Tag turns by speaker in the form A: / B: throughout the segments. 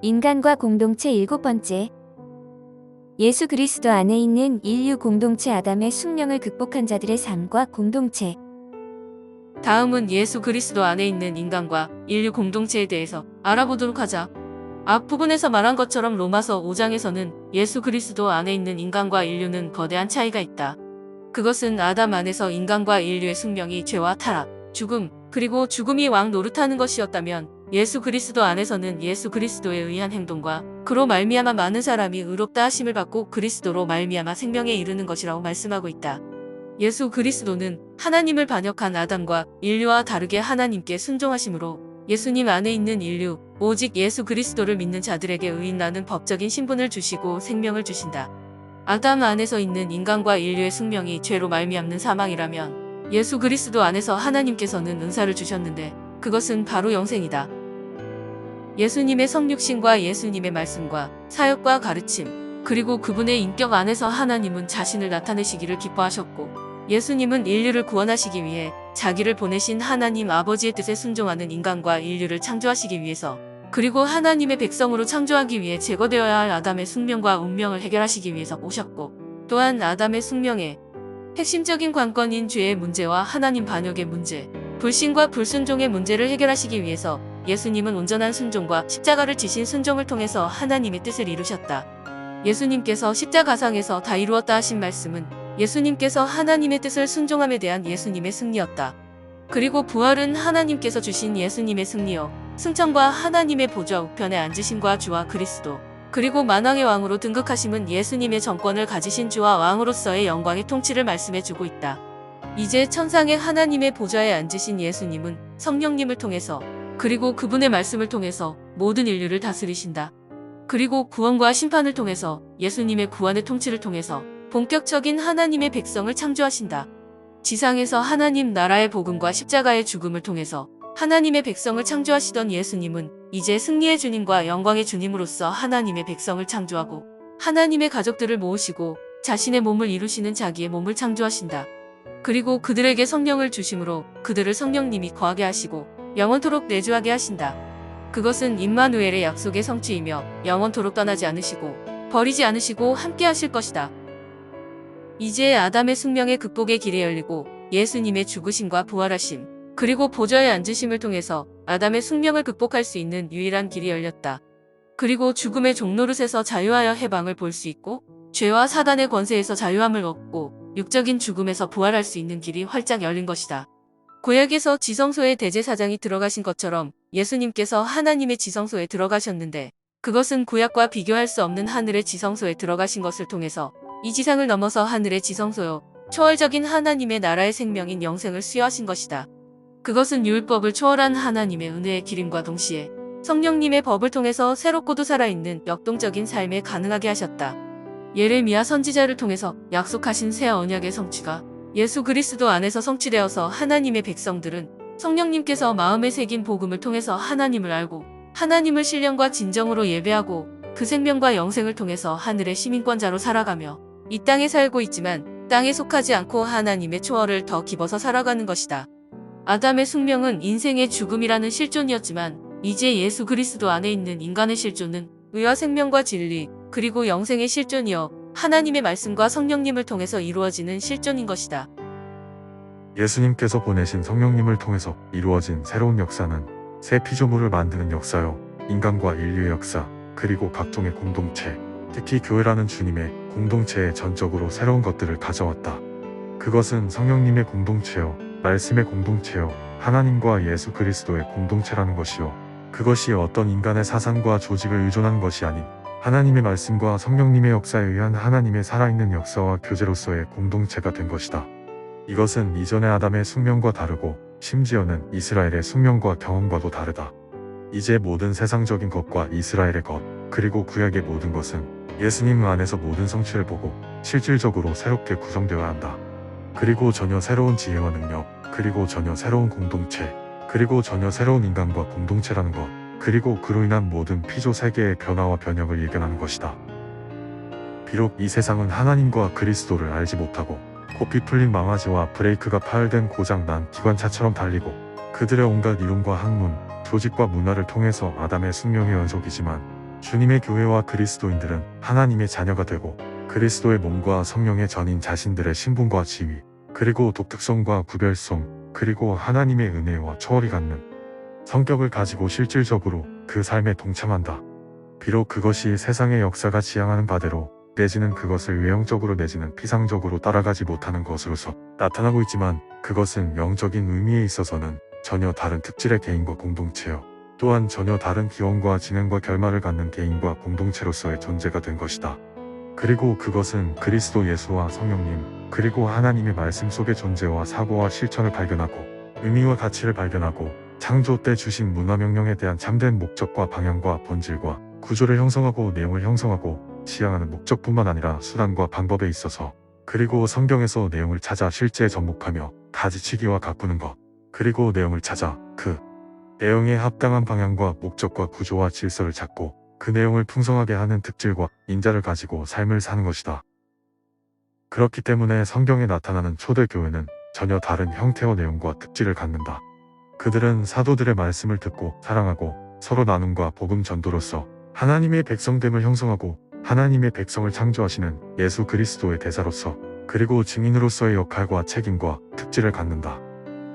A: 인간과 공동체 7번째. 예수 그리스도 안에 있는 인류 공동체 아담의 숙명을 극복한 자들의 삶과 공동체.
B: 다음은 예수 그리스도 안에 있는 인간과 인류 공동체에 대해서 알아보도록 하자. 앞부분에서 말한 것처럼 로마서 5장에서는 예수 그리스도 안에 있는 인간과 인류는 거대한 차이가 있다. 그것은 아담 안에서 인간과 인류의 숙명이 죄와 타락, 죽음, 그리고 죽음이 왕 노릇하는 것이었다면 예수 그리스도 안에서는 예수 그리스도에 의한 행동과 그로 말미암아 많은 사람이 의롭다 하심을 받고 그리스도로 말미암아 생명에 이르는 것이라고 말씀하고 있다. 예수 그리스도는 하나님을 반역한 아담과 인류와 다르게 하나님께 순종하심으로 예수님 안에 있는 인류, 오직 예수 그리스도를 믿는 자들에게 의인나는 법적인 신분을 주시고 생명을 주신다. 아담 안에서 있는 인간과 인류의 숙명이 죄로 말미암는 사망이라면 예수 그리스도 안에서 하나님께서는 은사를 주셨는데 그것은 바로 영생이다. 예수님의 성육신과 예수님의 말씀과 사역과 가르침, 그리고 그분의 인격 안에서 하나님은 자신을 나타내시기를 기뻐하셨고 예수님은 인류를 구원하시기 위해 자기를 보내신 하나님 아버지의 뜻에 순종하는 인간과 인류를 창조하시기 위해서 그리고 하나님의 백성으로 창조하기 위해 제거되어야 할 아담의 숙명과 운명을 해결하시기 위해서 오셨고 또한 아담의 숙명의 핵심적인 관건인 죄의 문제와 하나님 반역의 문제, 불신과 불순종의 문제를 해결하시기 위해서 예수님은 온전한 순종과 십자가를 지신 순종을 통해서 하나님의 뜻을 이루셨다. 예수님께서 십자가상에서 다 이루었다 하신 말씀은 예수님께서 하나님의 뜻을 순종함에 대한 예수님의 승리였다. 그리고 부활은 하나님께서 주신 예수님의 승리요, 승천과 하나님의 보좌 우편에 앉으심과 주와 그리스도, 그리고 만왕의 왕으로 등극하심은 예수님의 정권을 가지신 주와 왕으로서의 영광의 통치를 말씀해주고 있다. 이제 천상의 하나님의 보좌에 앉으신 예수님은 성령님을 통해서 그리고 그분의 말씀을 통해서 모든 인류를 다스리신다. 그리고 구원과 심판을 통해서 예수님의 구원의 통치를 통해서 본격적인 하나님의 백성을 창조하신다. 지상에서 하나님 나라의 복음과 십자가의 죽음을 통해서 하나님의 백성을 창조하시던 예수님은 이제 승리의 주님과 영광의 주님으로서 하나님의 백성을 창조하고 하나님의 가족들을 모으시고 자신의 몸을 이루시는 자기의 몸을 창조하신다. 그리고 그들에게 성령을 주심으로 그들을 성령님이 거하게 하시고 영원토록 내주하게 하신다. 그것은 임마누엘의 약속의 성취이며 영원토록 떠나지 않으시고 버리지 않으시고 함께 하실 것이다. 이제 아담의 숙명의 극복의 길이 열리고 예수님의 죽으심과 부활하심, 그리고 보좌에 앉으심을 통해서 아담의 숙명을 극복할 수 있는 유일한 길이 열렸다. 그리고 죽음의 종노릇에서 자유하여 해방을 볼 수 있고 죄와 사단의 권세에서 자유함을 얻고 육적인 죽음에서 부활할 수 있는 길이 활짝 열린 것이다. 구약에서 지성소에 대제사장이 들어가신 것처럼 예수님께서 하나님의 지성소에 들어가셨는데 그것은 구약과 비교할 수 없는 하늘의 지성소에 들어가신 것을 통해서 이 지상을 넘어서 하늘의 지성소요, 초월적인 하나님의 나라의 생명인 영생을 수여하신 것이다. 그것은 율법을 초월한 하나님의 은혜의 기림과 동시에 성령님의 법을 통해서 새롭고도 살아있는 역동적인 삶에 가능하게 하셨다. 예레미야 선지자를 통해서 약속하신 새 언약의 성취가 예수 그리스도 안에서 성취되어서 하나님의 백성들은 성령님께서 마음에 새긴 복음을 통해서 하나님을 알고 하나님을 신령과 진정으로 예배하고 그 생명과 영생을 통해서 하늘의 시민권자로 살아가며 이 땅에 살고 있지만 땅에 속하지 않고 하나님의 초월을 더 깊어서 살아가는 것이다. 아담의 숙명은 인생의 죽음이라는 실존이었지만 이제 예수 그리스도 안에 있는 인간의 실존은 의와 생명과 진리, 그리고 영생의 실존이여 하나님의 말씀과 성령님을 통해서 이루어지는 실존인 것이다.
C: 예수님께서 보내신 성령님을 통해서 이루어진 새로운 역사는 새 피조물을 만드는 역사요, 인간과 인류의 역사, 그리고 각종의 공동체, 특히 교회라는 주님의 공동체에 전적으로 새로운 것들을 가져왔다. 그것은 성령님의 공동체요, 말씀의 공동체요, 하나님과 예수 그리스도의 공동체라는 것이요, 그것이 어떤 인간의 사상과 조직을 의존한 것이 아닌 하나님의 말씀과 성령님의 역사에 의한 하나님의 살아있는 역사와 교제로서의 공동체가 된 것이다. 이것은 이전의 아담의 숙명과 다르고 심지어는 이스라엘의 숙명과 경험과도 다르다. 이제 모든 세상적인 것과 이스라엘의 것, 그리고 구약의 모든 것은 예수님 안에서 모든 성취를 보고 실질적으로 새롭게 구성되어야 한다. 그리고 전혀 새로운 지혜와 능력, 그리고 전혀 새로운 공동체, 그리고 전혀 새로운 인간과 공동체라는 것, 그리고 그로 인한 모든 피조 세계의 변화와 변혁을 예견하는 것이다. 비록 이 세상은 하나님과 그리스도를 알지 못하고 코피 풀린 망아지와 브레이크가 파열된 고장난 기관차처럼 달리고 그들의 온갖 이론과 학문, 조직과 문화를 통해서 아담의 숙명의 연속이지만 주님의 교회와 그리스도인들은 하나님의 자녀가 되고 그리스도의 몸과 성령의 전인 자신들의 신분과 지위, 그리고 독특성과 구별성, 그리고 하나님의 은혜와 초월이 갖는 성격을 가지고 실질적으로 그 삶에 동참한다. 비록 그것이 세상의 역사가 지향하는 바대로 내지는 그것을 외형적으로 내지는 피상적으로 따라가지 못하는 것으로서 나타나고 있지만 그것은 영적인 의미에 있어서는 전혀 다른 특질의 개인과 공동체요. 또한 전혀 다른 기원과 진행과 결말을 갖는 개인과 공동체로서의 존재가 된 것이다. 그리고 그것은 그리스도 예수와 성령님, 그리고 하나님의 말씀 속의 존재와 사고와 실천을 발견하고 의미와 가치를 발견하고 창조 때 주신 문화명령에 대한 참된 목적과 방향과 본질과 구조를 형성하고 내용을 형성하고 지향하는 목적뿐만 아니라 수단과 방법에 있어서, 그리고 성경에서 내용을 찾아 실제에 접목하며 가지치기와 가꾸는 것, 그리고 내용을 찾아 그 내용에 합당한 방향과 목적과 구조와 질서를 찾고 그 내용을 풍성하게 하는 특질과 인자를 가지고 삶을 사는 것이다. 그렇기 때문에 성경에 나타나는 초대교회는 전혀 다른 형태와 내용과 특질을 갖는다. 그들은 사도들의 말씀을 듣고 사랑하고 서로 나눔과 복음 전도로서 하나님의 백성됨을 형성하고 하나님의 백성을 창조하시는 예수 그리스도의 대사로서, 그리고 증인으로서의 역할과 책임과 특질을 갖는다.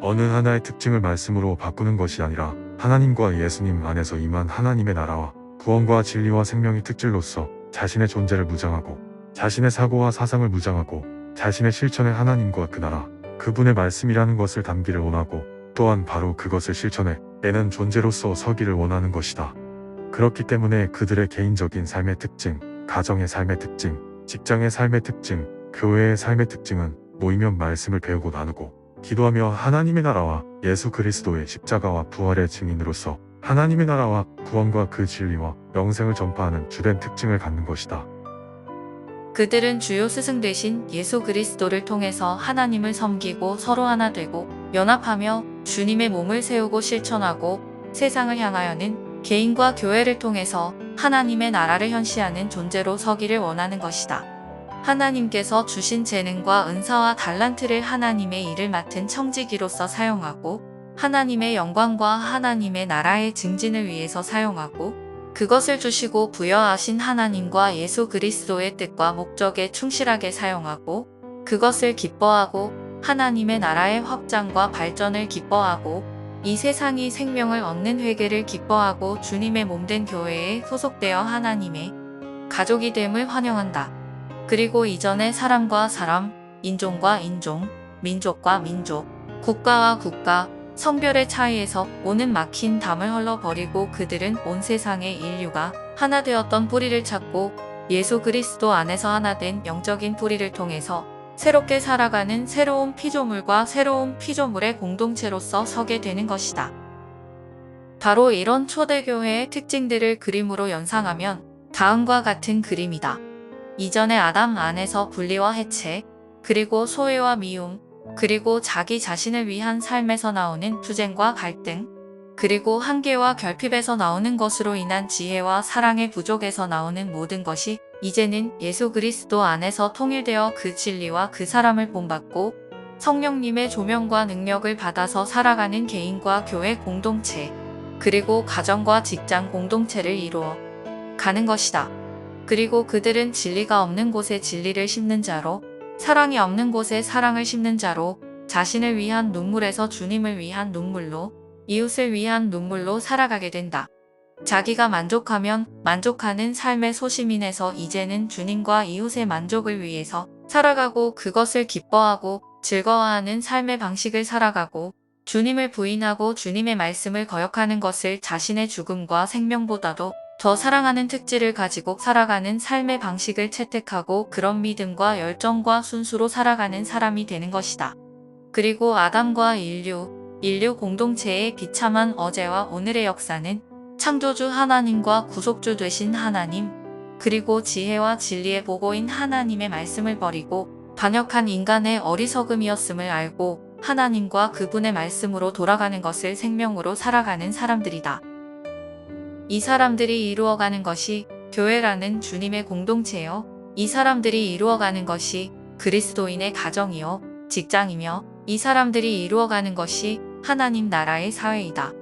C: 어느 하나의 특징을 말씀으로 바꾸는 것이 아니라 하나님과 예수님 안에서 임한 하나님의 나라와 구원과 진리와 생명의 특질로서 자신의 존재를 무장하고 자신의 사고와 사상을 무장하고 자신의 실천에 하나님과 그 나라, 그분의 말씀이라는 것을 담기를 원하고 또한 바로 그것을 실천해 내는 존재로서 서기를 원하는 것이다. 그렇기 때문에 그들의 개인적인 삶의 특징, 가정의 삶의 특징, 직장의 삶의 특징, 교회의 삶의 특징은 모이면 말씀을 배우고 나누고 기도하며 하나님의 나라와 예수 그리스도의 십자가와 부활의 증인으로서 하나님의 나라와 구원과 그 진리와 영생을 전파하는 주된 특징을 갖는 것이다.
B: 그들은 주요 스승 되신 예수 그리스도를 통해서 하나님을 섬기고 서로 하나 되고 연합하며 주님의 몸을 세우고 실천하고 세상을 향하여는 개인과 교회를 통해서 하나님의 나라를 현시하는 존재로 서기를 원하는 것이다. 하나님께서 주신 재능과 은사와 달란트를 하나님의 일을 맡은 청지기로서 사용하고 하나님의 영광과 하나님의 나라의 증진을 위해서 사용하고 그것을 주시고 부여하신 하나님과 예수 그리스도의 뜻과 목적에 충실하게 사용하고 그것을 기뻐하고 하나님의 나라의 확장과 발전을 기뻐하고 이 세상이 생명을 얻는 회개를 기뻐하고 주님의 몸된 교회에 소속되어 하나님의 가족이 됨을 환영한다. 그리고 이전에 사람과 사람, 인종과 인종, 민족과 민족, 국가와 국가, 성별의 차이에서 오는 막힌 담을 헐러버리고 그들은 온 세상의 인류가 하나 되었던 뿌리를 찾고 예수 그리스도 안에서 하나 된 영적인 뿌리를 통해서 새롭게 살아가는 새로운 피조물과 새로운 피조물의 공동체로서 서게 되는 것이다. 바로 이런 초대교회의 특징들을 그림으로 연상하면 다음과 같은 그림이다. 이전에 아담 안에서 분리와 해체, 그리고 소외와 미움, 그리고 자기 자신을 위한 삶에서 나오는 투쟁과 갈등, 그리고 한계와 결핍에서 나오는 것으로 인한 지혜와 사랑의 부족에서 나오는 모든 것이 이제는 예수 그리스도 안에서 통일되어 그 진리와 그 사람을 본받고 성령님의 조명과 능력을 받아서 살아가는 개인과 교회 공동체, 그리고 가정과 직장 공동체를 이루어 가는 것이다. 그리고 그들은 진리가 없는 곳에 진리를 심는 자로, 사랑이 없는 곳에 사랑을 심는 자로, 자신을 위한 눈물에서 주님을 위한 눈물로, 이웃을 위한 눈물로 살아가게 된다. 자기가 만족하면 만족하는 삶의 소시민에서 이제는 주님과 이웃의 만족을 위해서 살아가고 그것을 기뻐하고 즐거워하는 삶의 방식을 살아가고 주님을 부인하고 주님의 말씀을 거역하는 것을 자신의 죽음과 생명보다도 더 사랑하는 특질을 가지고 살아가는 삶의 방식을 채택하고 그런 믿음과 열정과 순수로 살아가는 사람이 되는 것이다. 그리고 아담과 인류 공동체의 비참한 어제와 오늘의 역사는 창조주 하나님과 구속주 되신 하나님, 그리고 지혜와 진리의 보고인 하나님의 말씀을 버리고 반역한 인간의 어리석음이었음을 알고 하나님과 그분의 말씀으로 돌아가는 것을 생명으로 살아가는 사람들이다. 이 사람들이 이루어가는 것이 교회라는 주님의 공동체요. 이 사람들이 이루어가는 것이 그리스도인의 가정이요, 직장이며 이 사람들이 이루어가는 것이 하나님 나라의 사회이다.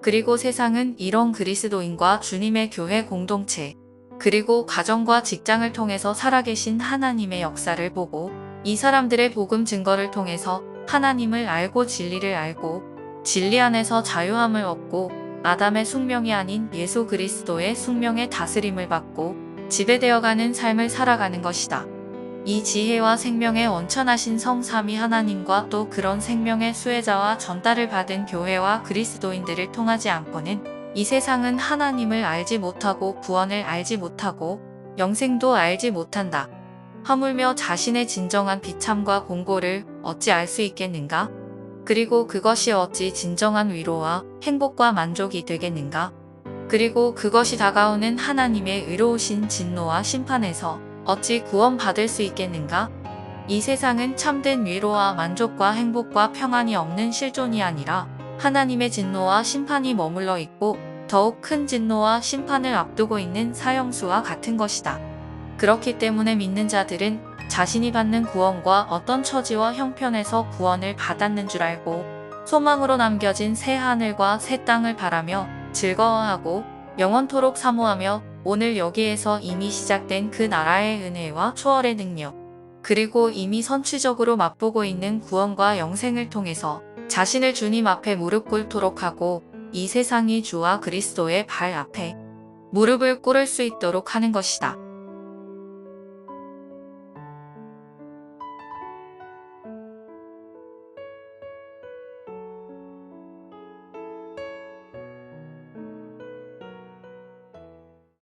D: 그리고 세상은 이런 그리스도인과 주님의 교회 공동체, 그리고 가정과 직장을 통해서 살아계신 하나님의 역사를 보고 이 사람들의 복음 증거를 통해서 하나님을 알고 진리를 알고 진리 안에서 자유함을 얻고 아담의 숙명이 아닌 예수 그리스도의 숙명의 다스림을 받고 지배되어가는 삶을 살아가는 것이다. 이 지혜와 생명의 원천하신 성삼위 하나님과 또 그런 생명의 수혜자와 전달을 받은 교회와 그리스도인들을 통하지 않고는 이 세상은 하나님을 알지 못하고 구원을 알지 못하고 영생도 알지 못한다. 하물며 자신의 진정한 비참과 공고를 어찌 알 수 있겠는가? 그리고 그것이 어찌 진정한 위로와 행복과 만족이 되겠는가? 그리고 그것이 다가오는 하나님의 의로우신 진노와 심판에서 어찌 구원받을 수 있겠는가? 이 세상은 참된 위로와 만족과 행복과 평안이 없는 실존이 아니라 하나님의 진노와 심판이 머물러 있고 더욱 큰 진노와 심판을 앞두고 있는 사형수와 같은 것이다. 그렇기 때문에 믿는 자들은 자신이 받는 구원과 어떤 처지와 형편에서 구원을 받았는 줄 알고 소망으로 남겨진 새 하늘과 새 땅을 바라며 즐거워하고 영원토록 사모하며 오늘 여기에서 이미 시작된 그 나라의 은혜와 초월의 능력, 그리고 이미 선취적으로 맛보고 있는 구원과 영생을 통해서 자신을 주님 앞에 무릎 꿇도록 하고 이 세상이 주와 그리스도의 발 앞에 무릎을 꿇을 수 있도록 하는 것이다.